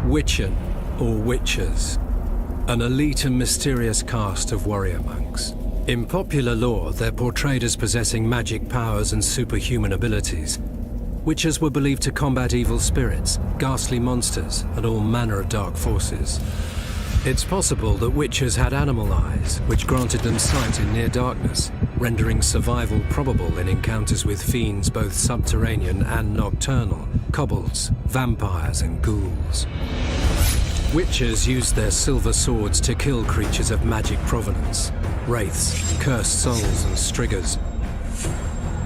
Witchen, or witchers, an elite and mysterious caste of warrior monks. In popular lore, they're portrayed as possessing magic powers and superhuman abilities. Witchers were believed to combat evil spirits, ghastly monsters, and all manner of dark forces. It's possible that witchers had animal eyes, which granted them sight in near darkness, rendering survival probable in encounters with fiends both subterranean and nocturnal, kobolds, vampires, and ghouls. Witchers used their silver swords to kill creatures of magic provenance, wraiths, cursed souls, and striggers.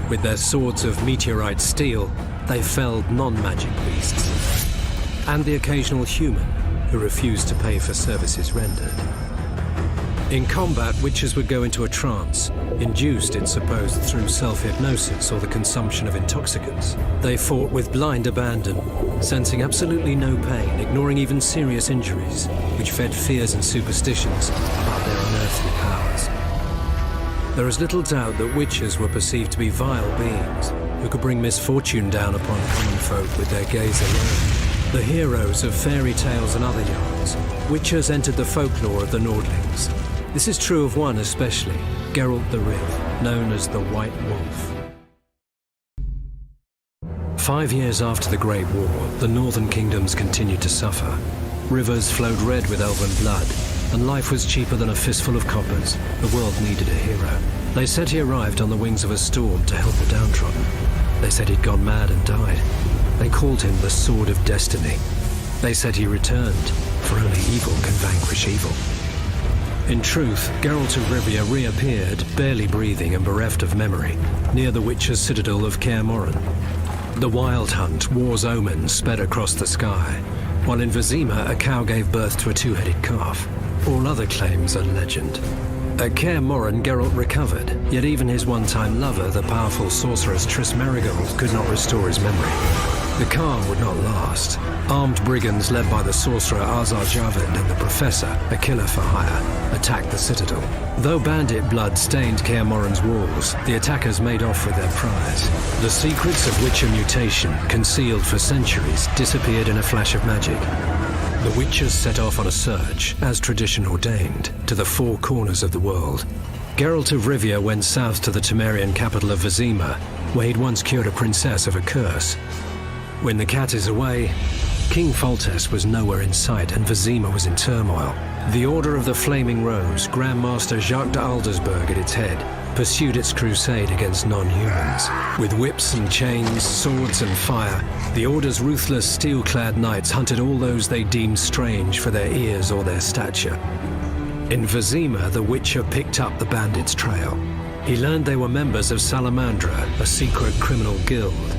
With their swords of meteorite steel, they felled non-magic beasts, and the occasional human who refused to pay for services rendered. In combat, witchers would go into a trance, induced, it's supposed, through self-hypnosis or the consumption of intoxicants. They fought with blind abandon, sensing absolutely no pain, ignoring even serious injuries, which fed fears and superstitions about their unearthly powers. There is little doubt that witchers were perceived to be vile beings who could bring misfortune down upon common folk with their gaze alone. The heroes of fairy tales and other yarns, witchers entered the folklore of the Nordlings. This is true of one especially, Geralt the Riv, known as the White Wolf. 5 years after the Great War, the northern kingdoms continued to suffer. Rivers flowed red with elven blood, and life was cheaper than a fistful of coppers. The world needed a hero. They said he arrived on the wings of a storm to help the downtrodden. They said he'd gone mad and died. They called him the Sword of Destiny. They said he returned, for only evil can vanquish evil. In truth, Geralt of Rivia reappeared, barely breathing and bereft of memory, near the Witcher's citadel of Kaer Morhen. The Wild Hunt, war's omen, sped across the sky, while in Vizima a cow gave birth to a two-headed calf. All other claims are legend. At Kaer Morhen, Geralt recovered, yet even his one-time lover, the powerful sorceress Triss Merigold, could not restore his memory. The calm would not last. Armed brigands led by the sorcerer Azar Javed and the professor, a killer for hire, attacked the citadel. Though bandit blood stained Kaer Morhen's walls, the attackers made off with their prize. The secrets of Witcher mutation, concealed for centuries, disappeared in a flash of magic. The Witchers set off on a search, as tradition ordained, to the four corners of the world. Geralt of Rivia went south to the Temerian capital of Vizima, where he'd once cured a princess of a curse. When the cat is away, King Foltest was nowhere in sight and Vizima was in turmoil. The Order of the Flaming Rose, Grand Master Jacques de Aldersberg at its head, pursued its crusade against non-humans. With whips and chains, swords and fire, the Order's ruthless steel-clad knights hunted all those they deemed strange for their ears or their stature. In Vizima, the Witcher picked up the bandits' trail. He learned they were members of Salamandra, a secret criminal guild.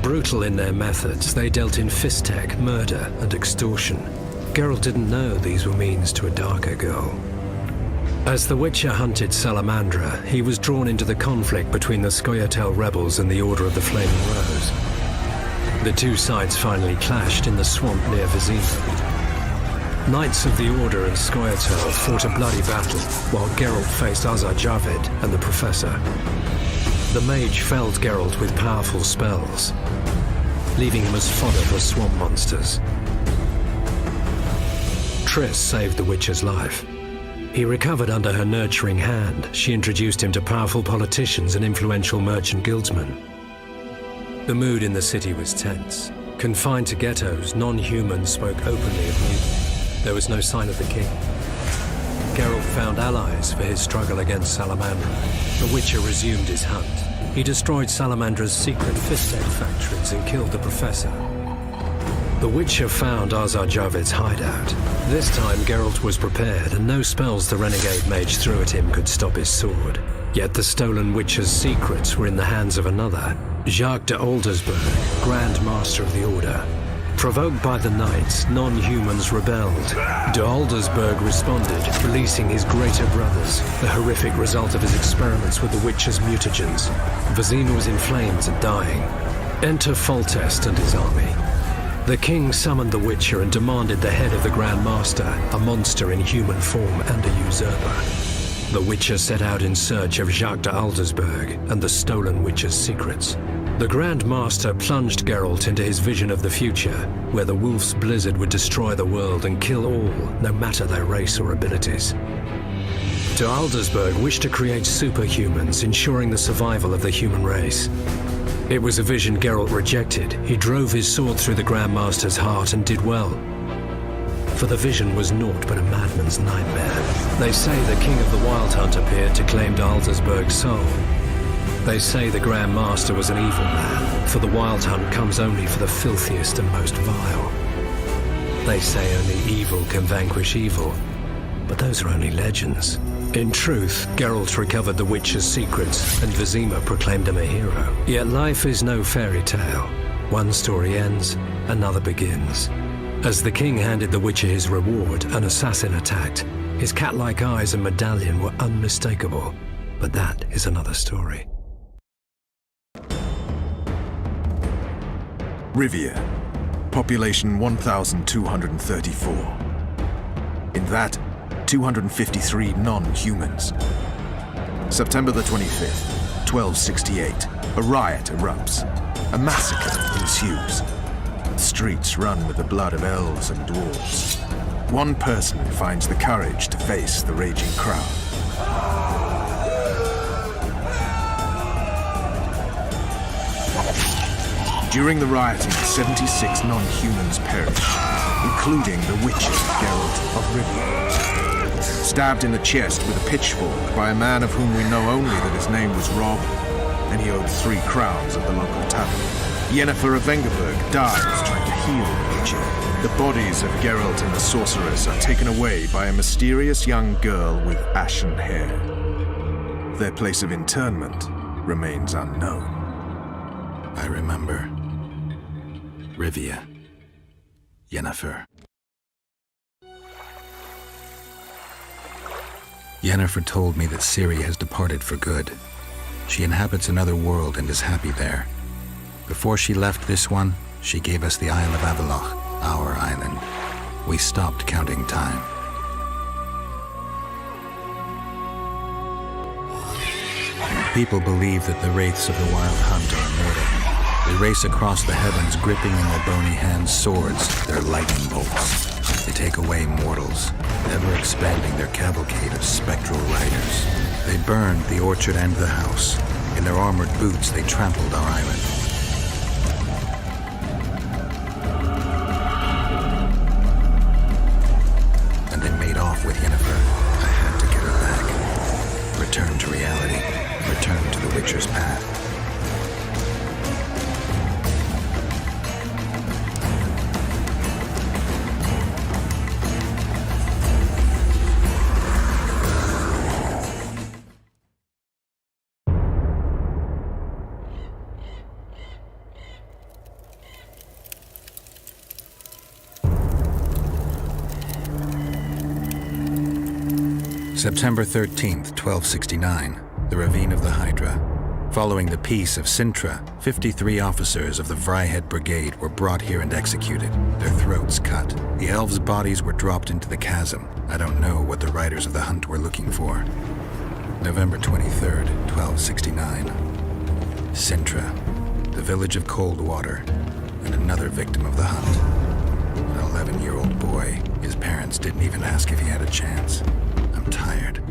Brutal in their methods, they dealt in fisstech, murder, and extortion. Geralt didn't know these were means to a darker goal. As the Witcher hunted Salamandra, he was drawn into the conflict between the Scoia'tael rebels and the Order of the Flaming Rose. The two sides finally clashed in the swamp near Vizima. Knights of the Order and Scoia'tael fought a bloody battle, while Geralt faced Azar Javed and the Professor. The mage felled Geralt with powerful spells, leaving him as fodder for swamp monsters. Triss saved the Witcher's life. He recovered under her nurturing hand. She introduced him to powerful politicians and influential merchant guildsmen. The mood in the city was tense. Confined to ghettos, non-humans spoke openly of mutiny. There was no sign of the king. Geralt found allies for his struggle against Salamandra. The Witcher resumed his hunt. He destroyed Salamandra's secret fisstech factories and killed the Professor. The Witcher found Azar Javed's hideout. This time Geralt was prepared, and no spells the renegade mage threw at him could stop his sword. Yet the stolen Witcher's secrets were in the hands of another, Jacques de Aldersberg, Grand Master of the Order. Provoked by the Knights, non-humans rebelled. De Aldersberg responded, releasing his greater brothers, the horrific result of his experiments with the Witcher's mutagens. Vizima was in flames and dying. Enter Foltest and his army. The king summoned the Witcher and demanded the head of the Grand Master, a monster in human form and a usurper. The Witcher set out in search of Jacques de Aldersberg and the stolen Witcher's secrets. The Grand Master plunged Geralt into his vision of the future, where the Wolf's Blizzard would destroy the world and kill all, no matter their race or abilities. De Aldersberg wished to create superhumans, ensuring the survival of the human race. It was a vision Geralt rejected. He drove his sword through the Grand Master's heart and did well. For the vision was naught but a madman's nightmare. They say the King of the Wild Hunt appeared to claim de Aldersberg's soul. They say the Grand Master was an evil man, for the Wild Hunt comes only for the filthiest and most vile. They say only evil can vanquish evil, but those are only legends. In truth, Geralt recovered the Witcher's secrets, and Vizima proclaimed him a hero. Yet life is no fairy tale. One story ends, another begins. As the king handed the Witcher his reward, an assassin attacked. His cat-like eyes and medallion were unmistakable, but that is another story. Rivia, population 1,234. In that, 253 non-humans. September the 25th, 1268, a riot erupts. A massacre ensues. The streets run with the blood of elves and dwarves. One person finds the courage to face the raging crowd. During the rioting, 76 non-humans perish, including the Witcher Geralt of Rivia. Stabbed in the chest with a pitchfork by a man of whom we know only that his name was Rob, and he owed 3 crowns at the local tavern. Yennefer of Vengerberg dies trying to heal the Witcher. The bodies of Geralt and the sorceress are taken away by a mysterious young girl with ashen hair. Their place of interment remains unknown. I remember. Rivia. Yennefer. Yennefer told me that Ciri has departed for good. She inhabits another world and is happy there. Before she left this one, she gave us the Isle of Avalok, our island. We stopped counting time. People believe that the wraiths of the Wild Hunt are immortal. They race across the heavens, gripping in their bony hands swords, their lightning bolts. They take away mortals, ever expanding their cavalcade of spectral riders. They burned the orchard and the house. In their armored boots, they trampled our island. And they made off with Yennefer. I had to get her back. Return to reality. Return to the Witcher's path. September 13th, 1269, the Ravine of the Hydra. Following the Peace of Sintra, 53 officers of the Vryhead Brigade were brought here and executed, their throats cut. The elves' bodies were dropped into the chasm. I don't know what the riders of the hunt were looking for. November 23rd, 1269. Sintra, the village of Coldwater, and another victim of the hunt. An 11-year-old boy. His parents didn't even ask if he had a chance. I'm tired.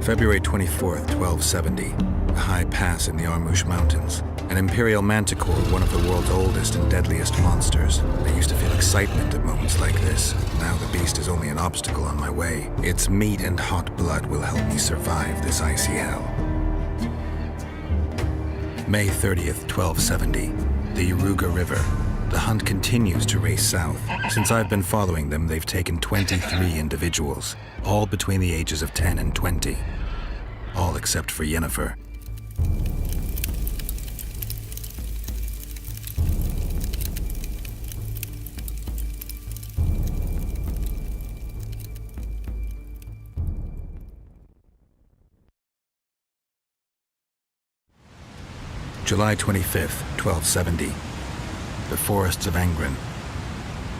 February 24th, 1270. A high pass in the Armouche Mountains. An imperial manticore, one of the world's oldest and deadliest monsters. I used to feel excitement at moments like this. Now the beast is only an obstacle on my way. Its meat and hot blood will help me survive this icy hell. May 30th, 1270. The Yaruga River. The hunt continues to race south. Since I've been following them, they've taken 23 individuals, all between the ages of 10 and 20. All except for Yennefer. July 25th, 1270. The forests of Angren.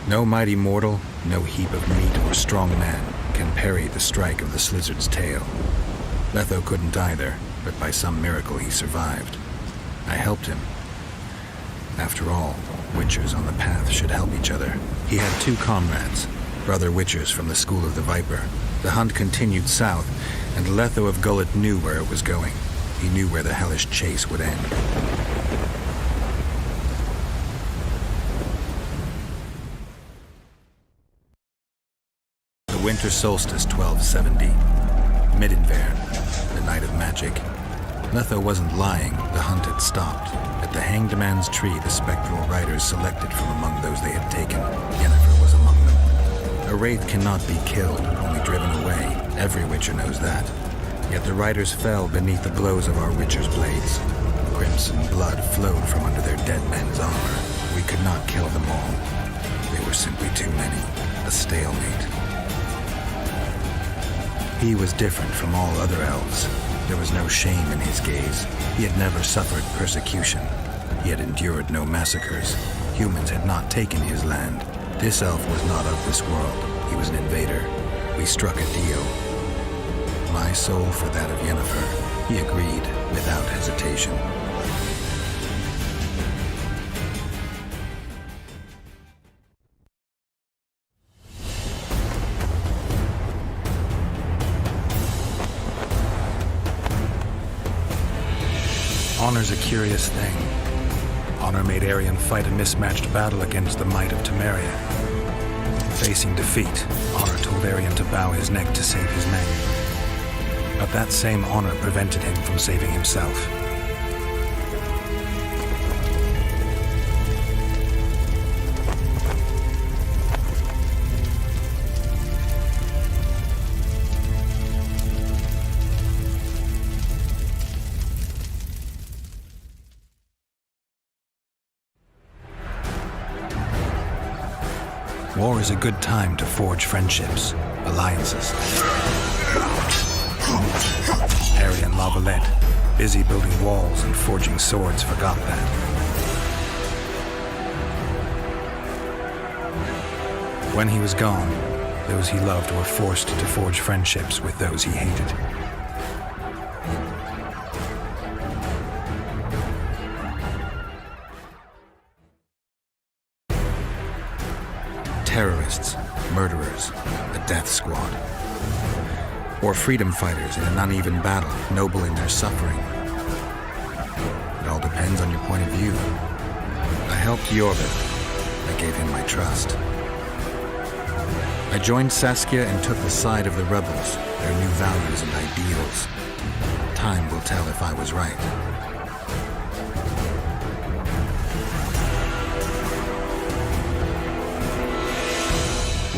No mighty mortal, no heap of meat or strong man can parry the strike of the Slizzard's tail. Letho couldn't either, but by some miracle he survived. I helped him, After all, Witchers on the path should help each other. He had 2 comrades, brother Witchers from the School of the Viper. The hunt continued south, and Letho of Gullet knew where it was going. He knew where the hellish chase would end. The winter solstice 1270. Midinvern, the night of magic. Letho wasn't lying, the hunt had stopped. At the Hanged Man's Tree, the spectral riders selected from among those they had taken. Yennefer was among them. A wraith cannot be killed, only driven away. Every Witcher knows that. Yet the riders fell beneath the blows of our Witcher's blades. Crimson blood flowed from under their dead men's armor. We could not kill them all. They were simply too many. A stalemate. He was different from all other elves. There was no shame in his gaze. He had never suffered persecution. He had endured no massacres. Humans had not taken his land. This elf was not of this world. He was an invader. We struck a deal. My soul for that of Yennefer. He agreed without hesitation. Honor's a curious thing. Honor made Arion fight a mismatched battle against the might of Temeria. Facing defeat, Honor told Arion to bow his neck to save his men. But that same honor prevented him from saving himself. War is a good time to forge friendships, alliances. Harry and Lavalette, busy building walls and forging swords, forgot that. When he was gone, those he loved were forced to forge friendships with those he hated. Terrorists, murderers, a death squad. Or freedom fighters in an uneven battle, noble in their suffering. It all depends on your point of view. I helped Yorvin. I gave him my trust. I joined Saskia and took the side of the rebels, their new values and ideals. Time will tell if I was right.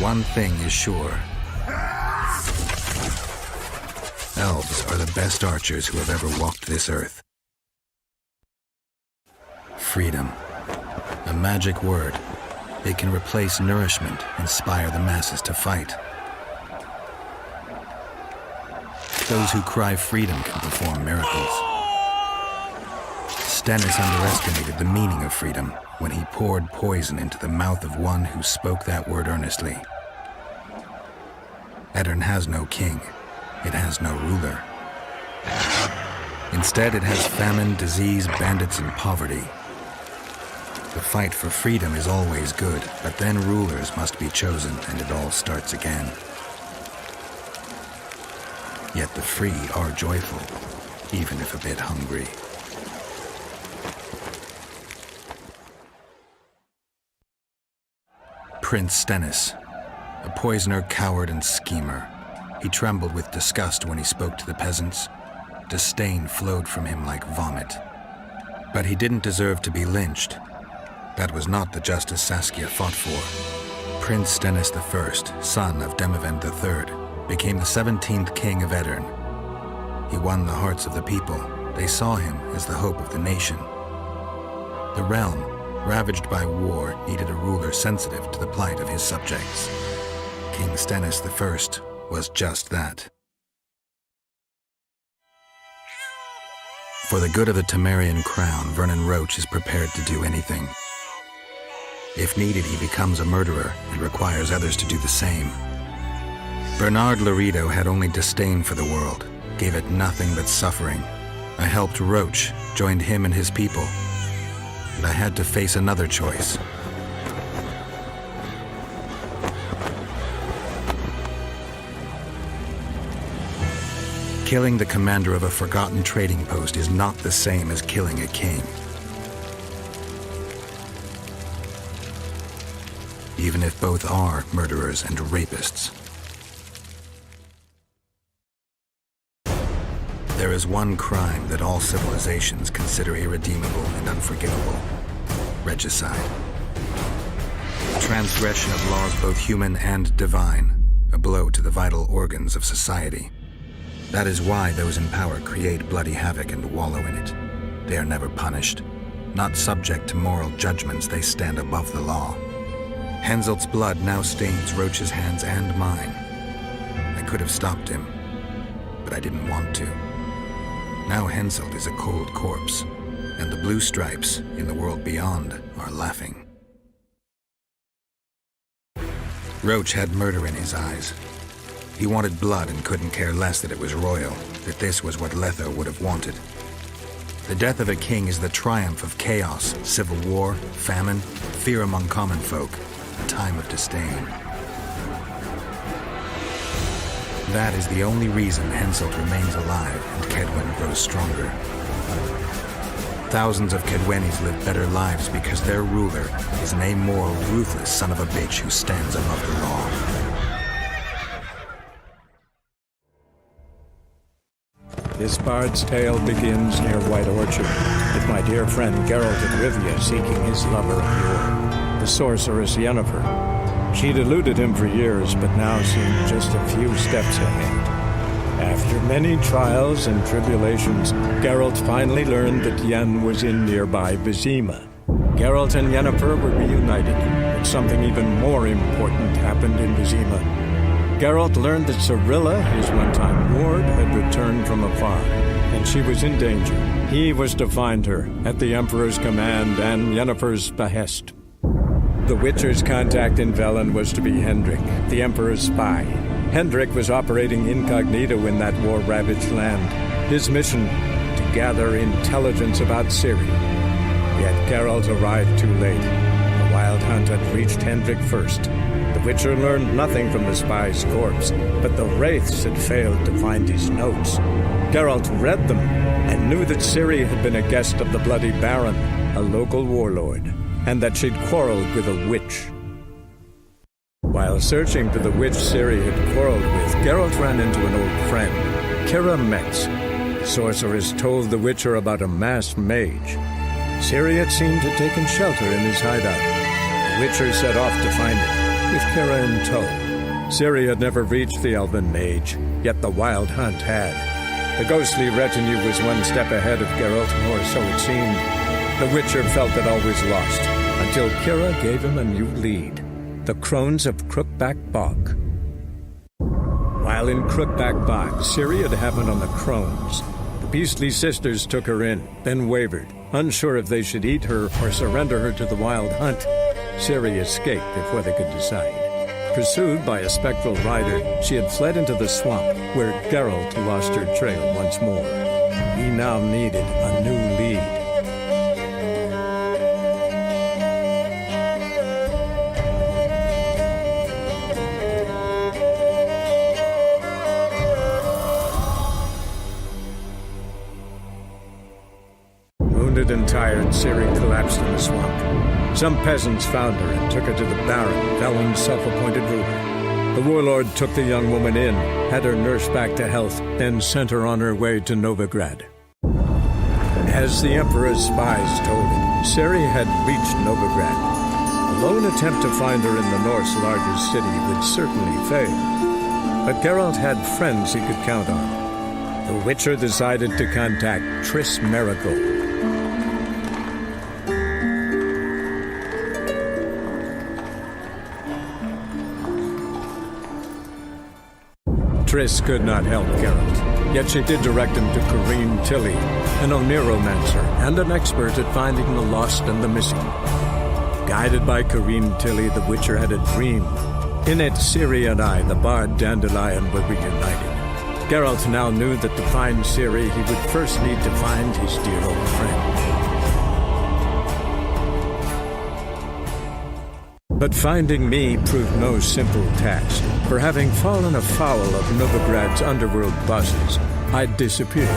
One thing is sure. Elves are the best archers who have ever walked this earth. Freedom. A magic word. It can replace nourishment, inspire the masses to fight. Those who cry freedom can perform miracles. Stennis underestimated the meaning of freedom when he poured poison into the mouth of one who spoke that word earnestly. Aedirn has no king. It has no ruler. Instead, it has famine, disease, bandits, and poverty. The fight for freedom is always good, but then rulers must be chosen, and it all starts again. Yet the free are joyful, even if a bit hungry. Prince Stennis, a poisoner, coward, and schemer. He trembled with disgust when he spoke to the peasants. Disdain flowed from him like vomit. But he didn't deserve to be lynched. That was not the justice Saskia fought for. Prince Stennis I, son of Demavend III, became the 17th king of Aedirn. He won the hearts of the people. They saw him as the hope of the nation. The realm, ravaged by war, needed a ruler sensitive to the plight of his subjects. King Stennis I was just that. For the good of the Temerian crown, Vernon Roche is prepared to do anything. If needed, he becomes a murderer and requires others to do the same. Bernard Laredo had only disdain for the world, gave it nothing but suffering. I helped Roche, joined him and his people. and I had to face another choice. Killing the commander of a forgotten trading post is not the same as killing a king. Even if both are murderers and rapists. There is one crime that all civilizations consider irredeemable and unforgivable: regicide. A transgression of laws both human and divine, a blow to the vital organs of society. That is why those in power create bloody havoc and wallow in it. They are never punished. Not subject to moral judgments, they stand above the law. Henselt's blood now stains Roach's hands and mine. I could have stopped him, but I didn't want to. Now Henselt is a cold corpse, and the blue stripes in the world beyond are laughing. Roach had murder in his eyes. He wanted blood and couldn't care less that it was royal, that this was what Letho would have wanted. The death of a king is the triumph of chaos, civil war, famine, fear among common folk, a time of disdain. That is the only reason Henselt remains alive and Kedwen grows stronger. Thousands of Kedwenis live better lives because their ruler is an amoral, ruthless son of a bitch who stands above the law. This bard's tale begins near White Orchard, with my dear friend Geralt of Rivia seeking his lover Allure, the sorceress Yennefer. She'd eluded him for years, but now seemed just a few steps ahead. After many trials and tribulations, Geralt finally learned that Yen was in nearby Vizima. Geralt and Yennefer were reunited, but something even more important happened in Vizima. Geralt learned that Cirilla, his one-time ward, had returned from afar, and she was in danger. He was to find her, at the Emperor's command and Yennefer's behest. The Witcher's contact in Velen was to be Hendrik, the Emperor's spy. Hendrik was operating incognito in that war-ravaged land. His mission, to gather intelligence about Ciri. Yet Geralt arrived too late. The Wild Hunt had reached Hendrik first. The Witcher learned nothing from the spy's corpse, but the Wraiths had failed to find his notes. Geralt read them and knew that Ciri had been a guest of the Bloody Baron, a local warlord, and that she'd quarreled with a witch. While searching for the witch Ciri had quarreled with, Geralt ran into an old friend, Kira Metz. The sorceress told the Witcher about a masked mage. Ciri had seemed to have taken shelter in his hideout. The Witcher set off to find it, with Kira in tow. Ciri had never reached the elven mage, yet the Wild Hunt had. The ghostly retinue was one step ahead of Geralt, or so it seemed. The Witcher felt that all was lost, until Kira gave him a new lead. The Crones of Crookback Bog. While in Crookback Bog, Ciri had happened on the Crones. The beastly sisters took her in, then wavered, unsure if they should eat her or surrender her to the Wild Hunt. Ciri escaped before they could decide. Pursued by a spectral rider, she had fled into the swamp, where Geralt lost her trail once more. He now needed a new lead. Wounded and tired, Ciri collapsed in the swamp. Some peasants found her and took her to the Baron, Velen's self-appointed ruler. The warlord took the young woman in, had her nursed back to health, then sent her on her way to Novigrad. As the Emperor's spies told it, Ciri had reached Novigrad. A lone attempt to find her in the North's largest city would certainly fail. But Geralt had friends he could count on. The Witcher decided to contact Triss Merigold. Triss could not help Geralt, yet she did direct him to Corrine Tilly, an Oniromancer and an expert at finding the lost and the missing. Guided by Corrine Tilly, the Witcher had a dream. In it, Ciri and I, the bard Dandelion, were reunited. Geralt now knew that to find Ciri, he would first need to find his dear old friend. But finding me proved no simple task, for having fallen afoul of Novigrad's underworld bosses, I'd disappeared.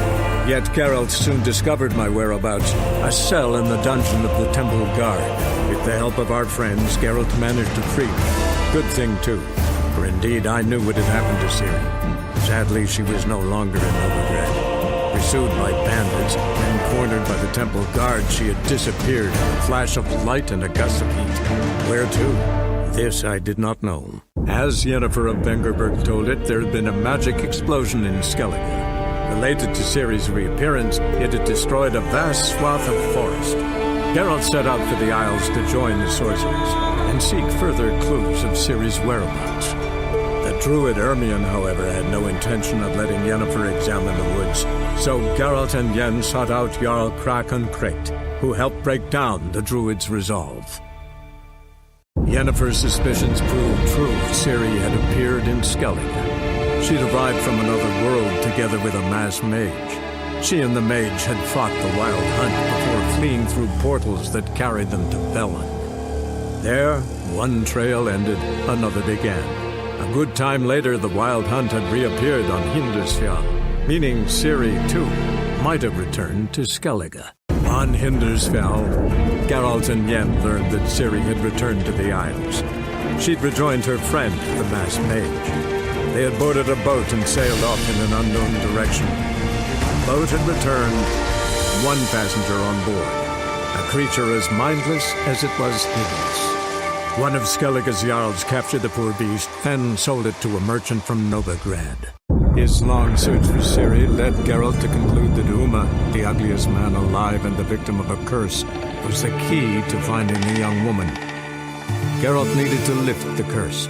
Yet Geralt soon discovered my whereabouts, a cell in the dungeon of the Temple Guard. With the help of our friends, Geralt managed to free me. Good thing, too, for indeed I knew what had happened to Ciri. Sadly, she was no longer in Novigrad. Pursued by bandits and cornered by the Temple Guard, she had disappeared in a flash of light and a gust of heat. Where to? This I did not know. As Yennefer of Vengerberg told it, there had been a magic explosion in Skellige. Related to Ciri's reappearance, it had destroyed a vast swath of forest. Geralt set out for the Isles to join the sorcerers and seek further clues of Ciri's whereabouts. The druid Ermion, however, had no intention of letting Yennefer examine the woods, so Geralt and Yen sought out Jarl Krakon Kricht, who helped break down the druid's resolve. Yennefer's suspicions proved true. Ciri had appeared in Skellige. She'd arrived from another world together with a masked mage. She and the mage had fought the Wild Hunt before fleeing through portals that carried them to Velen. There, one trail ended, another began. A good time later, the Wild Hunt had reappeared on Hindersfjall, meaning Ciri, too, might have returned to Skellige. On Hindersfjall, Geralt and Yen learned that Ciri had returned to the Isles. She'd rejoined her friend, the masked mage. They had boarded a boat and sailed off in an unknown direction. The boat had returned, one passenger on board, a creature as mindless as it was hideous. One of Skellige's Jarls captured the poor beast and sold it to a merchant from Novigrad. His long search for Ciri led Geralt to conclude that Uma, the ugliest man alive and the victim of a curse, was the key to finding the young woman. Geralt needed to lift the curse,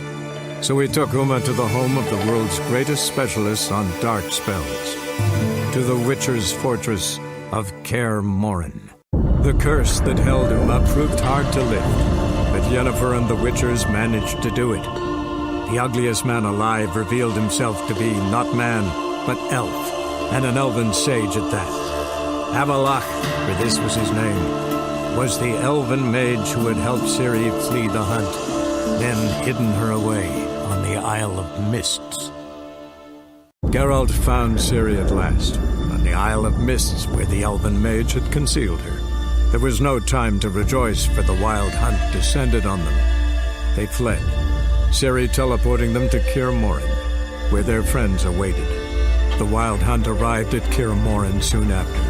so he took Uma to the home of the world's greatest specialists on dark spells, to the Witcher's fortress of Kaer Morhen. The curse that held Uma proved hard to lift, but Yennefer and the Witchers managed to do it. The ugliest man alive revealed himself to be not man, but elf, and an elven sage at that. Avalach, for this was his name, was the elven mage who had helped Ciri flee the hunt, then hidden her away on the Isle of Mists. Geralt found Ciri at last, on the Isle of Mists where the elven mage had concealed her. There was no time to rejoice, for the Wild Hunt descended on them. They fled, Ciri teleporting them to Kaer Morhen, where their friends awaited. The Wild Hunt arrived at Kaer Morhen soon after.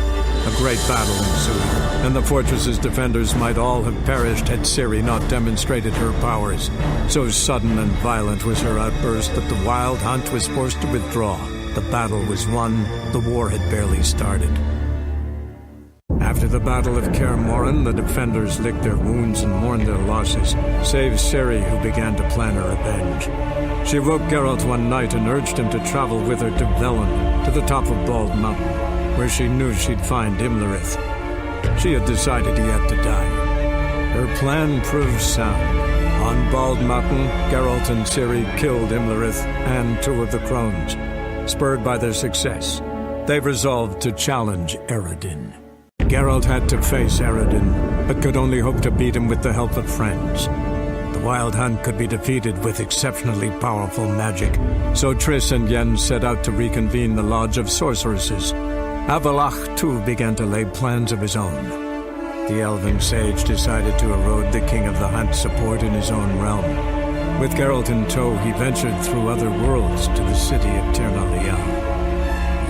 A great battle ensued, and the fortress's defenders might all have perished had Ciri not demonstrated her powers. So sudden and violent was her outburst that the Wild Hunt was forced to withdraw. The battle was won, the war had barely started. After the Battle of Kaer Morhen, the defenders licked their wounds and mourned their losses, save Ciri, who began to plan her revenge. She woke Geralt one night and urged him to travel with her to Velen, to the top of Bald Mountain, where she knew she'd find Imlerith. She had decided he had to die. Her plan proved sound. On Bald Mountain, Geralt and Ciri killed Imlerith and two of the crones. Spurred by their success, they resolved to challenge Eredin. Geralt had to face Eredin, but could only hope to beat him with the help of friends. The Wild Hunt could be defeated with exceptionally powerful magic, so Triss and Yen set out to reconvene the Lodge of Sorceresses. Avalach, too, began to lay plans of his own. The elven sage decided to erode the King of the Hunt's support in his own realm. With Geralt in tow, he ventured through other worlds to the city of Tirnalian.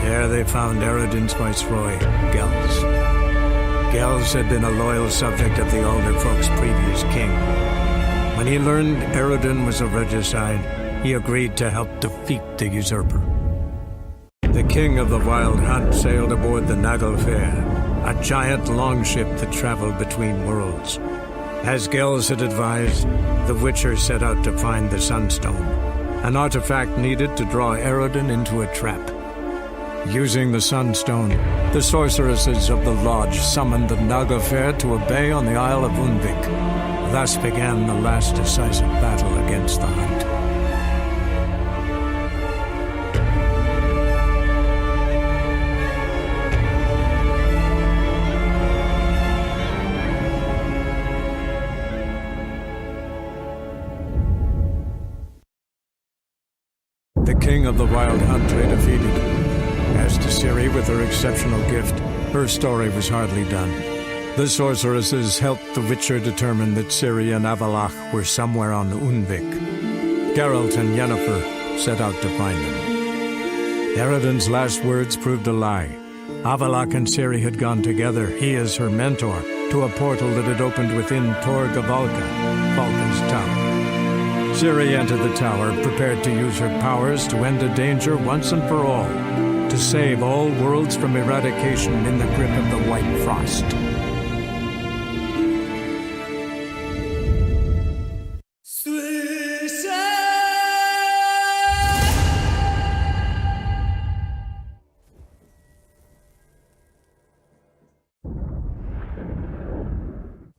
There they found Eredin's viceroy, Gels. Gels had been a loyal subject of the Alder folk's previous king. When he learned Eredin was a regicide, he agreed to help defeat the usurper. The king of the Wild Hunt sailed aboard the Naglfar, a giant longship that traveled between worlds. As Gels had advised, the Witcher set out to find the Sunstone, an artifact needed to draw Eredin into a trap. Using the Sunstone, the sorceresses of the Lodge summoned the Naglfar to a bay on the Isle of Unvik. Thus began the last decisive battle against the Hunt. the king of the Wild Hunt lay defeated. As to Ciri, with her exceptional gift, her story was hardly done. The sorceresses helped the Witcher determine that Ciri and Avalach were somewhere on Unvik. Geralt and Yennefer set out to find them. Eredin's last words proved a lie. Avalach and Ciri had gone together, he as her mentor, to a portal that had opened within Tor Gavalka, Valka's tower. Ciri entered the tower, prepared to use her powers to end a danger once and for all, to save all worlds from eradication in the grip of the White Frost.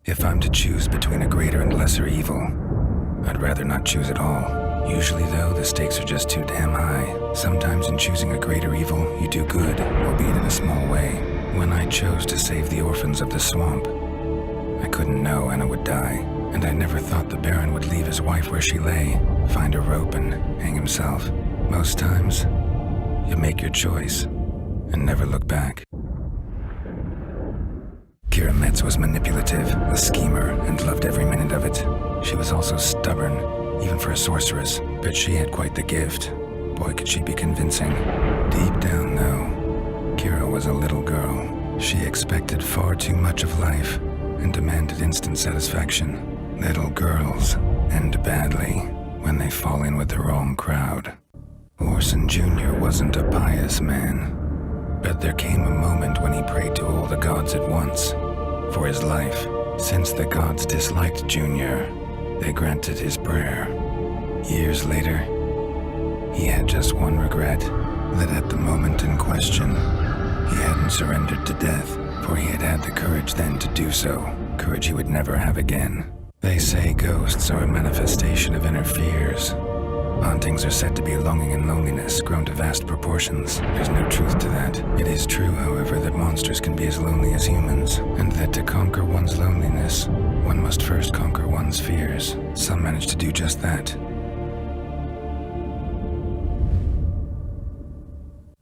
If I'm to choose between a greater and lesser evil, I'd rather not choose at all. Usually, though, the stakes are just too damn high. Sometimes in choosing a greater evil, you do good, albeit in a small way. When I chose to save the orphans of the swamp, I couldn't know Anna would die, and I never thought the Baron would leave his wife where she lay, find a rope and hang himself. Most times, you make your choice and never look back. Kira Metz was manipulative, a schemer, and loved every minute of it. She was also stubborn, even for a sorceress, but she had quite the gift. Boy, could she be convincing. Deep down, though, Kira was a little girl. She expected far too much of life and demanded instant satisfaction. Little girls end badly when they fall in with the wrong crowd. Orson Jr. wasn't a pious man, but there came a moment when he prayed to all the gods at once for his life. Since the gods disliked Junior, they granted his prayer. Years later, he had just one regret, that at the moment in question, he hadn't surrendered to death, for he had had the courage then to do so, courage he would never have again. They say ghosts are a manifestation of inner fears. Hauntings are said to be longing and loneliness grown to vast proportions. There's no truth to that. It is true, however, that monsters can be as lonely as humans, and that to conquer one's loneliness, one must first conquer one's fears. Some manage to do just that.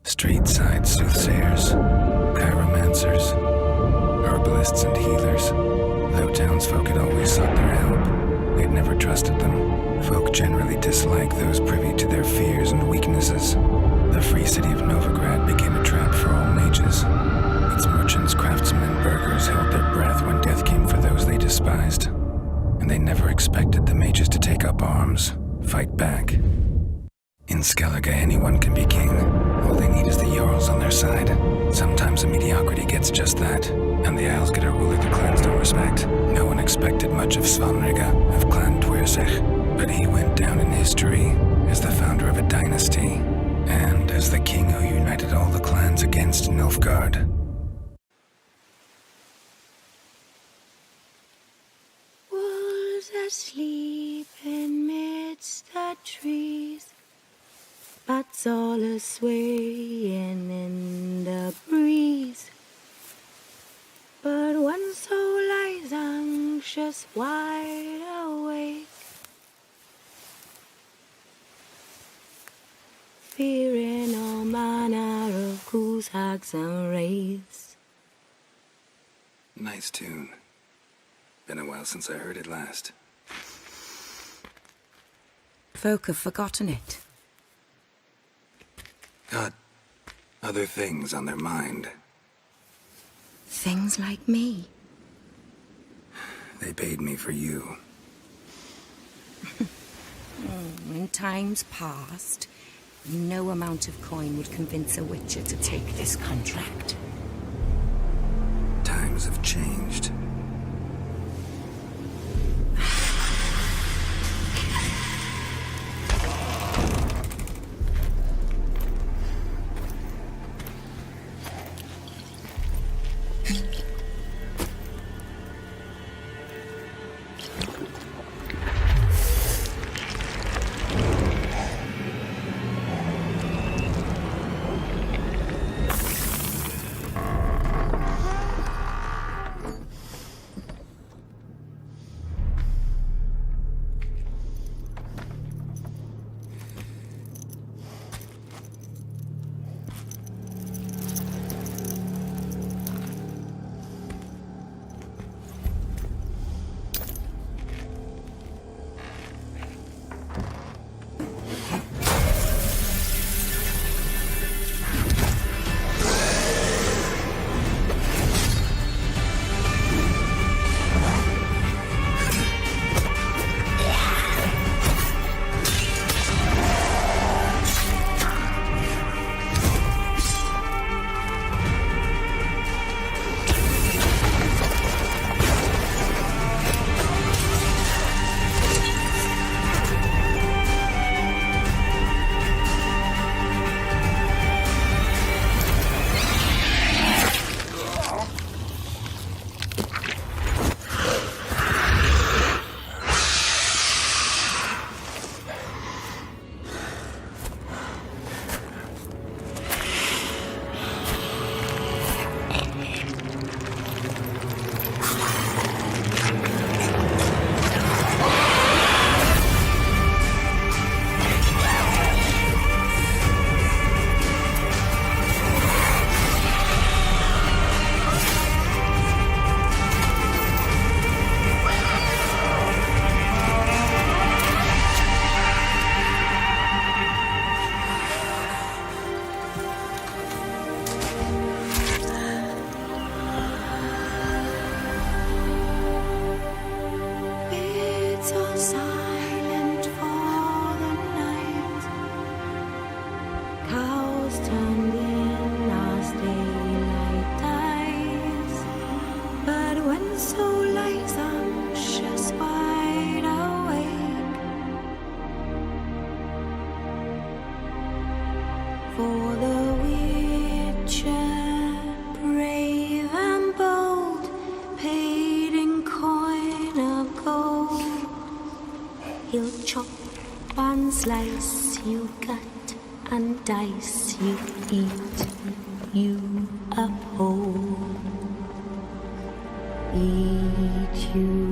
Street-side soothsayers, chiromancers, herbalists and healers. Though townsfolk had always sought their help, they'd never trusted them. Folk generally dislike those privy to their fears and weaknesses. The free city of Novigrad became a trap for all mages. Its merchants, craftsmen, and burghers held their breath when death came for those they despised. And they never expected the mages to take up arms, fight back. In Skellige, anyone can be king. All they need is the Jarls on their side. Sometimes a mediocrity gets just that, and the Isles get a ruler the clans don't respect. No one expected much of Svanrige, of Clan Twirsich, but he went down in history as the founder of a dynasty, and as the king who united all the clans against Nilfgaard. Wolves asleep amidst the trees, bats all a-swaying in the breeze. But one soul lies anxious, wide awake, fearing all manner of ghouls, hags, and wraiths. Nice tune. Been a while since I heard it last. Folk have forgotten it. Got other things on their mind. Things like me. They paid me for you. In times past, no amount of coin would convince a witcher to take this contract. Times have changed. For the Witcher, brave and bold, paid in coin of gold. He'll chop and slice, you gut and dice, you eat, you uphold. Eat you